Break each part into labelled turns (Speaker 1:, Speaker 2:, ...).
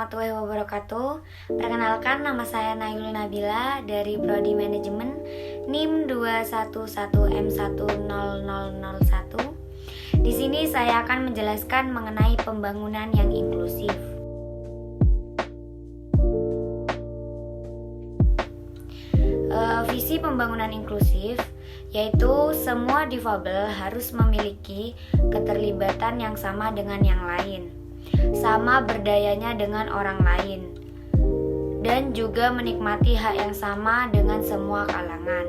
Speaker 1: warahmatullahi wabarakatuh. Perkenalkan, nama saya Nailul Nabila dari Prodi Manajemen NIM 211M10001. Di sini saya akan menjelaskan mengenai pembangunan yang inklusif. Visi pembangunan inklusif yaitu semua difabel harus memiliki keterlibatan yang sama dengan yang lain, sama berdayanya dengan orang lain, dan juga menikmati hak yang sama dengan semua kalangan.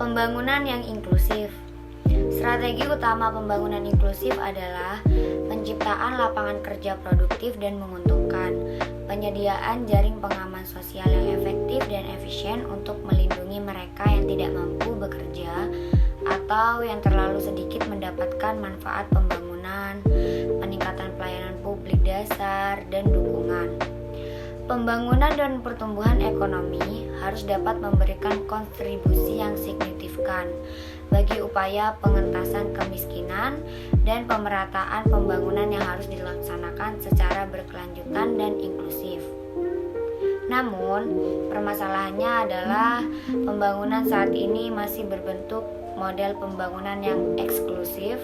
Speaker 1: Pembangunan yang inklusif. Strategi utama pembangunan inklusif adalah penciptaan lapangan kerja produktif dan menguntungkan, penyediaan jaring pengaman sosial yang efektif dan efisien untuk melindungi mereka yang tidak mampu bekerja atau yang terlalu sedikit mendapatkan manfaat pembangunan, peningkatan pelayanan publik dasar, dan dukungan. Pembangunan dan pertumbuhan ekonomi harus dapat memberikan kontribusi yang signifikan bagi upaya pengentasan kemiskinan dan pemerataan pembangunan yang harus dilaksanakan secara berkelanjutan dan inklusif. Namun, permasalahannya adalah pembangunan saat ini masih berbentuk model pembangunan yang eksklusif,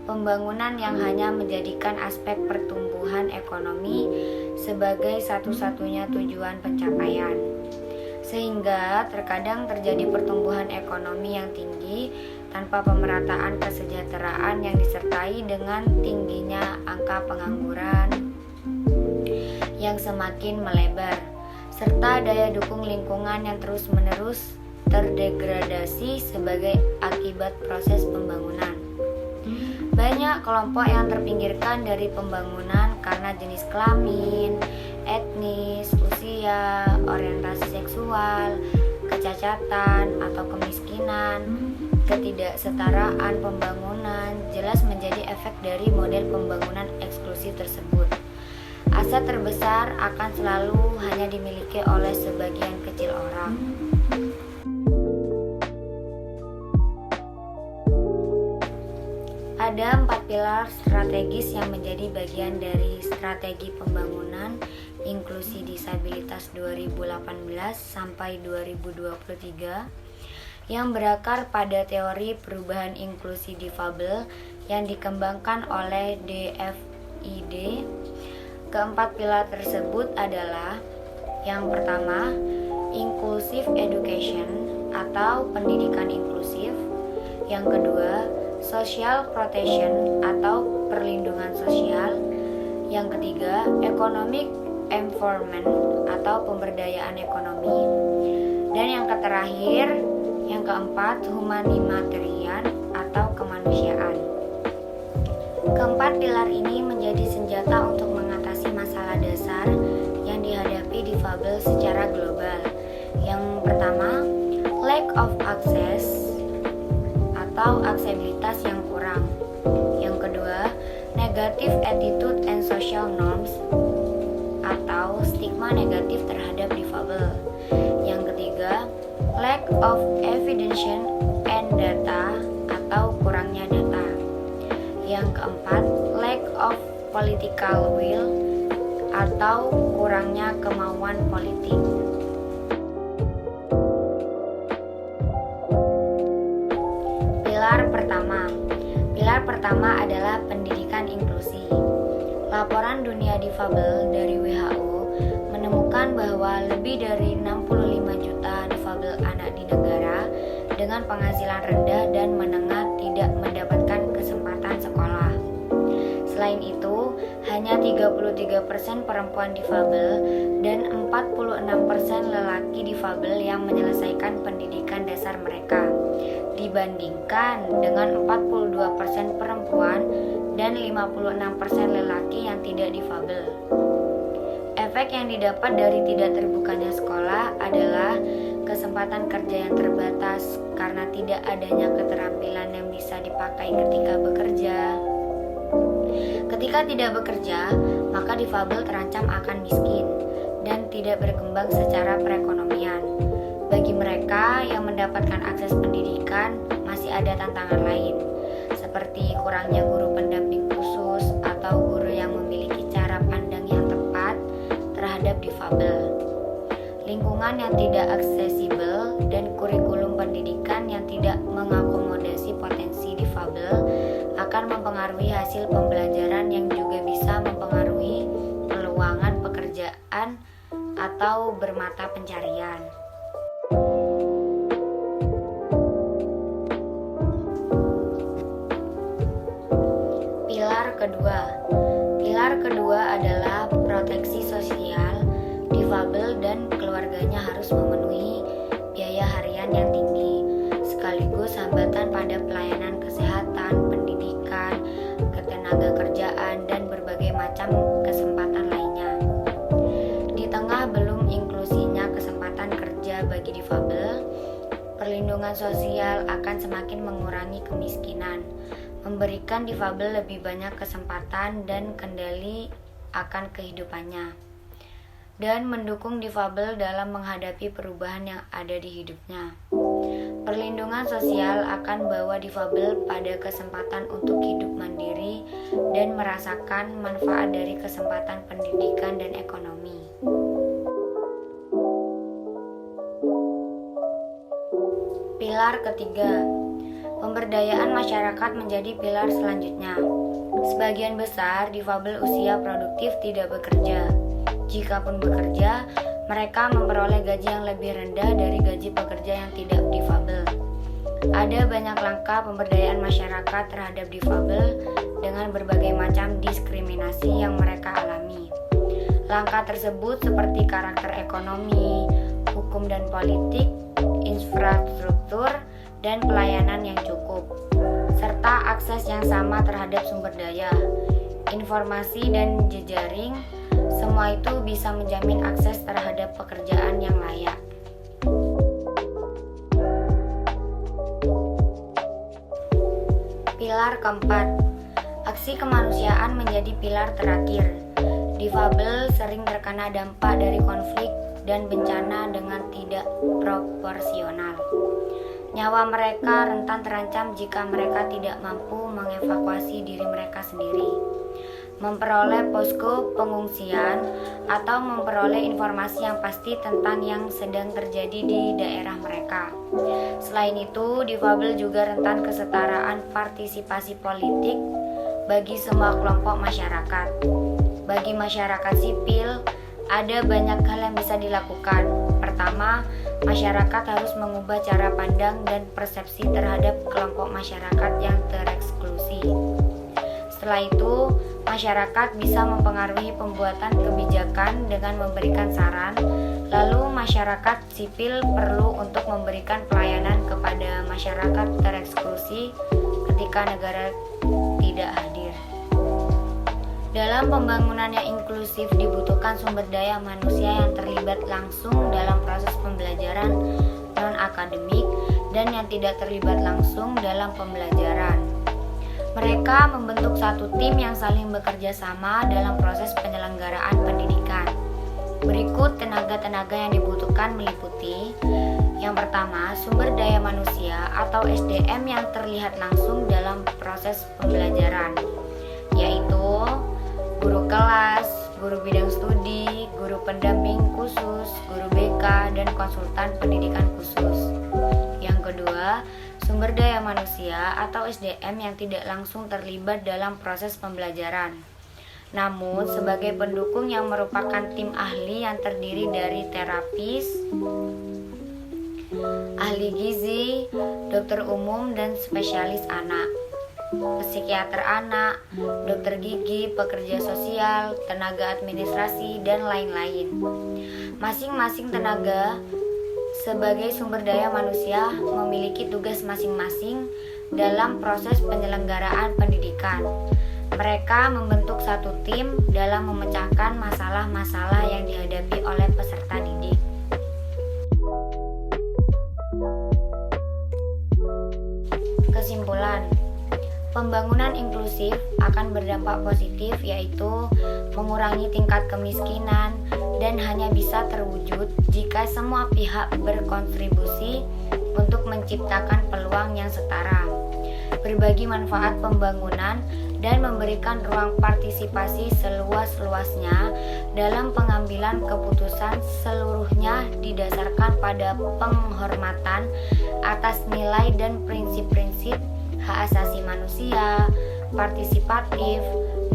Speaker 1: pembangunan yang hanya menjadikan aspek pertumbuhan ekonomi sebagai satu-satunya tujuan pencapaian, sehingga terkadang terjadi pertumbuhan ekonomi yang tinggi tanpa pemerataan kesejahteraan yang disertai dengan tingginya angka pengangguran yang semakin melebar, serta daya dukung lingkungan yang terus-menerus terdegradasi sebagai akibat proses pembangunan. Banyak kelompok yang terpinggirkan dari pembangunan karena jenis kelamin, etnis, usia, orientasi seksual, kecacatan atau kemiskinan. Ketidaksetaraan pembangunan jelas menjadi efek dari model pembangunan eksklusif tersebut. Aset terbesar akan selalu hanya dimiliki oleh sebagian kecil orang. Ada 4 pilar strategis yang menjadi bagian dari strategi pembangunan inklusi disabilitas 2018 sampai 2023 yang berakar pada teori perubahan inklusi difabel yang dikembangkan oleh DFID. Keempat pilar tersebut adalah: yang pertama, inclusive education atau pendidikan inklusif; yang kedua, social protection atau perlindungan sosial; yang ketiga, economic empowerment atau pemberdayaan ekonomi; dan yang terakhir, yang keempat, humanitarian atau kemanusiaan. Keempat pilar ini menjadi senjata untuk mengatasi masalah dasar yang dihadapi difabel secara global. Yang pertama, lack of access atau aksesibilitas yang kurang. Yang kedua, negative attitude and social norms atau stigma negatif terhadap difabel. Yang ketiga, lack of evidence and data atau kurangnya data. Yang keempat, lack of political will atau kurangnya kemauan politik. Pilar pertama adalah pendidikan inklusi. Laporan Dunia Difabel dari WHO menemukan bahwa lebih dari 65 juta difabel anak di negara dengan penghasilan rendah dan menengah tidak mendapatkan kesempatan sekolah. Selain itu, hanya 33% perempuan difabel dan 46% lelaki difabel yang menyelesaikan pendidikan dasar mereka, dibandingkan dengan 42% perempuan dan 56% lelaki yang tidak difabel. Efek yang didapat dari tidak terbukanya sekolah adalah kesempatan kerja yang terbatas karena tidak adanya keterampilan yang bisa dipakai ketika bekerja. Ketika tidak bekerja, maka difabel terancam akan miskin dan tidak berkembang secara perekonomian. Bagi mereka yang mendapatkan akses pendidikan, masih ada tantangan lain, seperti kurangnya guru pendamping khusus atau guru yang memiliki cara pandang yang tepat terhadap difabel, lingkungan yang tidak aksesibel, dan kurikulum pendidikan yang tidak mengakomodasi potensi difabel akan mempengaruhi hasil pembelajaran yang juga bisa mempengaruhi peluangan pekerjaan atau bermata pencarian. Pilar kedua adalah proteksi sosial. Difabel dan keluarganya harus memenuhi biaya harian yang tinggi, sekaligus hambatan pada pelayanan kesehatan, pendidikan, ketenaga kerjaan, dan berbagai macam kesempatan lainnya. Di tengah belum inklusinya kesempatan kerja bagi difabel, perlindungan sosial akan semakin mengurangi kemiskinan, memberikan difabel lebih banyak kesempatan dan kendali akan kehidupannya, dan mendukung difabel dalam menghadapi perubahan yang ada di hidupnya. Perlindungan sosial akan bawa difabel pada kesempatan untuk hidup mandiri dan merasakan manfaat dari kesempatan pendidikan dan ekonomi. Pilar ketiga, pemberdayaan masyarakat menjadi pilar selanjutnya. Sebagian besar difabel usia produktif tidak bekerja. Jikapun bekerja, mereka memperoleh gaji yang lebih rendah dari gaji pekerja yang tidak difabel. Ada banyak langkah pemberdayaan masyarakat terhadap difabel dengan berbagai macam diskriminasi yang mereka alami. Langkah tersebut seperti karakter ekonomi, hukum dan politik, infrastruktur, dan pelayanan yang cukup, serta akses yang sama terhadap sumber daya, informasi, dan jejaring. Semua itu bisa menjamin akses terhadap pekerjaan yang layak. Pilar keempat, aksi kemanusiaan menjadi pilar terakhir. Difabel sering terkena dampak dari konflik dan bencana dengan tidak proporsional. Nyawa mereka rentan terancam jika mereka tidak mampu mengevakuasi diri mereka sendiri, memperoleh posko pengungsian, atau memperoleh informasi yang pasti tentang yang sedang terjadi di daerah mereka. Selain itu, difabel juga rentan kesetaraan partisipasi politik bagi semua kelompok masyarakat. Bagi masyarakat sipil, ada banyak hal yang bisa dilakukan. Pertama, masyarakat harus mengubah cara pandang dan persepsi terhadap kelompok masyarakat yang tereksklusi. Setelah itu, masyarakat bisa mempengaruhi pembuatan kebijakan dengan memberikan saran. Lalu, masyarakat sipil perlu untuk memberikan pelayanan kepada masyarakat tereksklusi ketika negara tidak hadir. Dalam pembangunan yang inklusif dibutuhkan sumber daya manusia yang terlibat langsung dalam proses pembelajaran non-akademik dan yang tidak terlibat langsung dalam pembelajaran. Mereka membentuk satu tim yang saling bekerja sama dalam proses penyelenggaraan pendidikan. Berikut tenaga-tenaga yang dibutuhkan meliputi: yang pertama, sumber daya manusia atau SDM yang terlihat langsung dalam proses pembelajaran, yaitu guru kelas, guru bidang studi, guru pendamping khusus, guru BK, dan konsultan pendidikan khusus. Yang kedua, sumber daya manusia atau SDM yang tidak langsung terlibat dalam proses pembelajaran, namun sebagai pendukung yang merupakan tim ahli yang terdiri dari terapis, ahli gizi, dokter umum, dan spesialis anak, psikiater anak, dokter gigi, pekerja sosial, tenaga administrasi, dan lain-lain. Masing-masing tenaga sebagai sumber daya manusia memiliki tugas masing-masing dalam proses penyelenggaraan pendidikan. Mereka membentuk satu tim dalam memecahkan masalah-masalah yang dihadapi oleh peserta didik. Kesimpulan, pembangunan inklusif akan berdampak positif, yaitu mengurangi tingkat kemiskinan dan hanya bisa terwujud jika semua pihak berkontribusi untuk menciptakan peluang yang setara. berbagi manfaat pembangunan, dan memberikan ruang partisipasi seluas-luasnya dalam pengambilan keputusan, seluruhnya didasarkan pada penghormatan atas nilai dan prinsip-prinsip hak asasi manusia, partisipatif,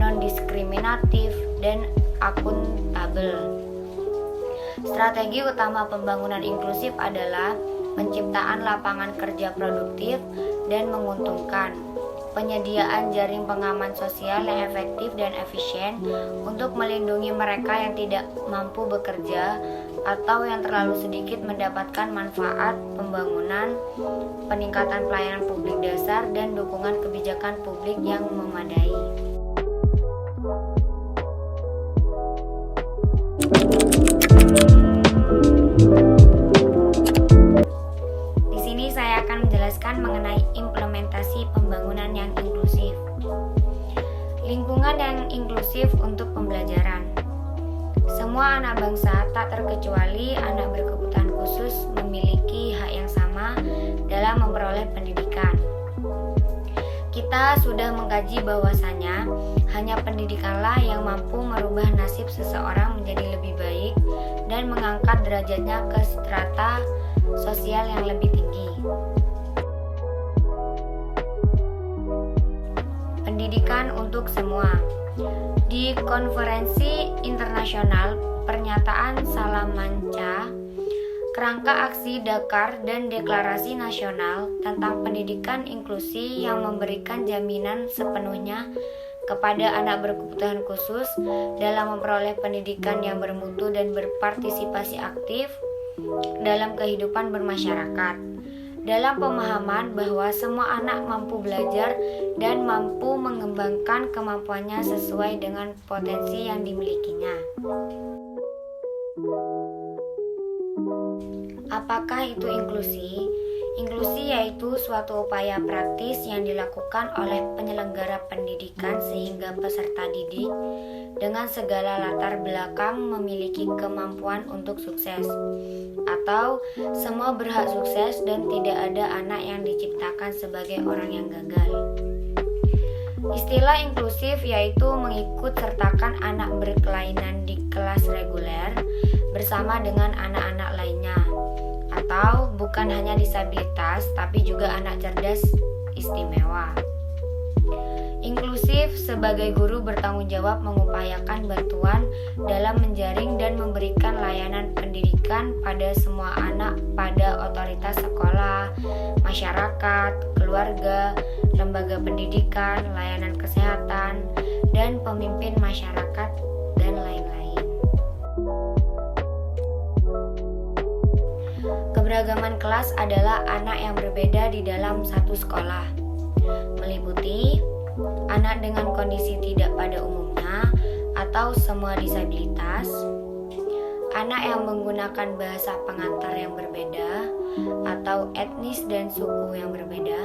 Speaker 1: non-diskriminatif, dan akuntabel. Strategi utama pembangunan inklusif adalah penciptaan lapangan kerja produktif dan menguntungkan, penyediaan jaring pengaman sosial yang efektif dan efisien untuk melindungi mereka yang tidak mampu bekerja atau yang terlalu sedikit mendapatkan manfaat pembangunan, peningkatan pelayanan publik dasar, dan dukungan kebijakan publik yang memadai. Di sini saya akan menjelaskan mengenai implementasi pembangunan yang inklusif. Lingkungan yang inklusif untuk pembelajaran. Semua anak bangsa, tak terkecuali anak berkebutuhan khusus, memiliki hak yang sama dalam memperoleh pendidikan. Kita sudah mengkaji bahwasanya hanya pendidikanlah yang mampu merubah nasib seseorang menjadi lebih baik dan mengangkat derajatnya ke strata sosial yang lebih tinggi. Pendidikan untuk semua. Di konferensi internasional Pernyataan Salamanca, Kerangka Aksi Dakar, dan Deklarasi Nasional tentang Pendidikan Inklusi yang memberikan jaminan sepenuhnya kepada anak berkebutuhan khusus dalam memperoleh pendidikan yang bermutu dan berpartisipasi aktif dalam kehidupan bermasyarakat, dalam pemahaman bahwa semua anak mampu belajar dan mampu mengembangkan kemampuannya sesuai dengan potensi yang dimilikinya. Apakah itu inklusi? Inklusi yaitu suatu upaya praktis yang dilakukan oleh penyelenggara pendidikan sehingga peserta didik dengan segala latar belakang memiliki kemampuan untuk sukses, atau semua berhak sukses dan tidak ada anak yang diciptakan sebagai orang yang gagal. Istilah inklusif yaitu mengikut sertakan anak berkelainan di kelas reguler bersama dengan anak-anak lainnya, atau bukan hanya disabilitas tapi juga anak cerdas istimewa. Inklusif sebagai guru bertanggung jawab mengupayakan bantuan dalam menjaring dan memberikan layanan pendidikan pada semua anak pada otoritas sekolah, masyarakat, keluarga, lembaga pendidikan, layanan kesehatan, dan pemimpin masyarakat, dan lain-lain. Keberagaman kelas adalah anak yang berbeda di dalam satu sekolah, meliputi anak dengan kondisi tidak pada umumnya atau semua disabilitas, anak yang menggunakan bahasa pengantar yang berbeda atau etnis dan suku yang berbeda,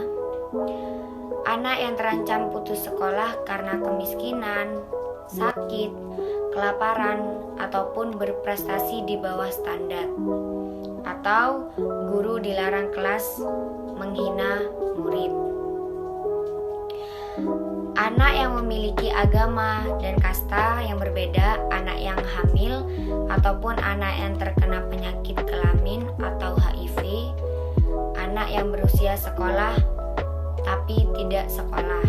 Speaker 1: anak yang terancam putus sekolah karena kemiskinan, sakit, kelaparan, ataupun berprestasi di bawah standar, atau guru dilarang kelas menghina murid. Anak yang memiliki agama dan kasta yang berbeda, anak yang hamil ataupun anak yang terkena penyakit kelamin atau HIV, anak yang berusia sekolah tapi tidak sekolah.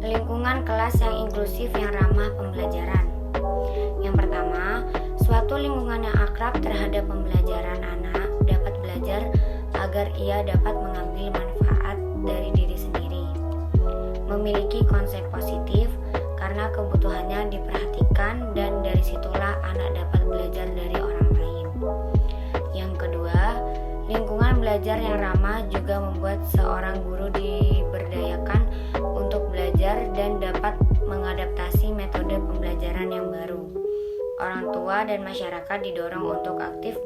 Speaker 1: Lingkungan kelas yang inklusif yang ramah pembelajaran. Yang pertama, suatu lingkungan yang akrab terhadap pembelajaran anak dapat belajar agar ia dapat mengambil manfaat dari diri sendiri, memiliki konsep positif karena kebutuhannya diperhatikan, dan dari situlah anak dapat belajar dari orang lain. Yang kedua, lingkungan belajar yang ramah juga membuat seorang guru diberdayakan untuk belajar dan dapat mengadaptasi metode pembelajaran yang baru. Orang tua dan masyarakat didorong untuk aktif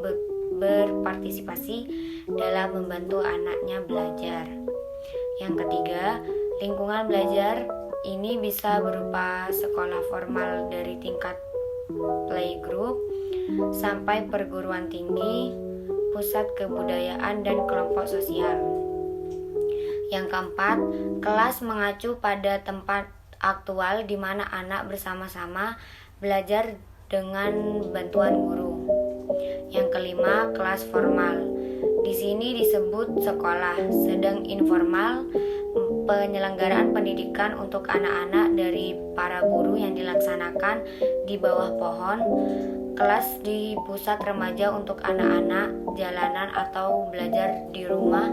Speaker 1: berpartisipasi dalam membantu anaknya belajar. Yang ketiga, lingkungan belajar ini bisa berupa sekolah formal dari tingkat playgroup sampai perguruan tinggi, pusat kebudayaan, dan kelompok sosial. Yang keempat, kelas mengacu pada tempat aktual di mana anak bersama-sama belajar dengan bantuan guru. Yang kelima, kelas formal. Di sini disebut sekolah, sedang informal penyelenggaraan pendidikan untuk anak-anak dari para guru yang dilaksanakan di bawah pohon. Kelas di pusat remaja untuk anak-anak jalanan atau belajar di rumah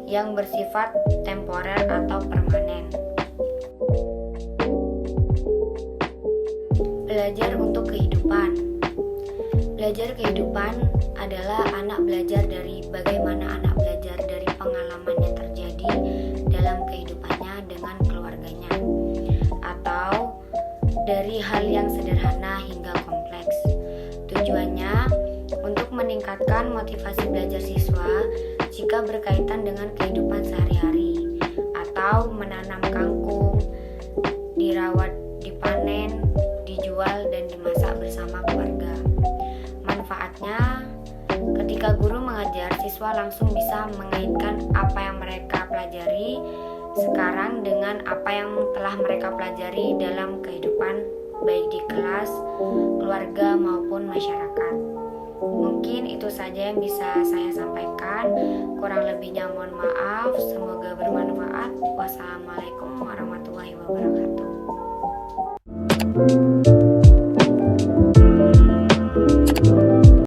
Speaker 1: yang bersifat temporer atau permanen. Belajar untuk kehidupan. Belajar kehidupan adalah anak belajar dari bagaimana anak belajar dari pengalaman yang terjadi dalam kehidupannya dengan keluarganya, atau dari hal yang sederhana hingga kompleks. Tujuannya untuk meningkatkan motivasi belajar siswa jika berkaitan dengan kehidupan sehari-hari, atau menanam kangkung, dirawat, dipanen, dijual, dan dimasak bersama keluarga. Manfaatnya, ketika guru mengajar, siswa langsung bisa mengaitkan apa yang mereka pelajari sekarang dengan apa yang telah mereka pelajari dalam kehidupan, baik di kelas, keluarga, maupun masyarakat. Mungkin itu saja yang bisa saya sampaikan. Kurang lebihnya mohon maaf. Semoga bermanfaat. Wassalamualaikum warahmatullahi wabarakatuh.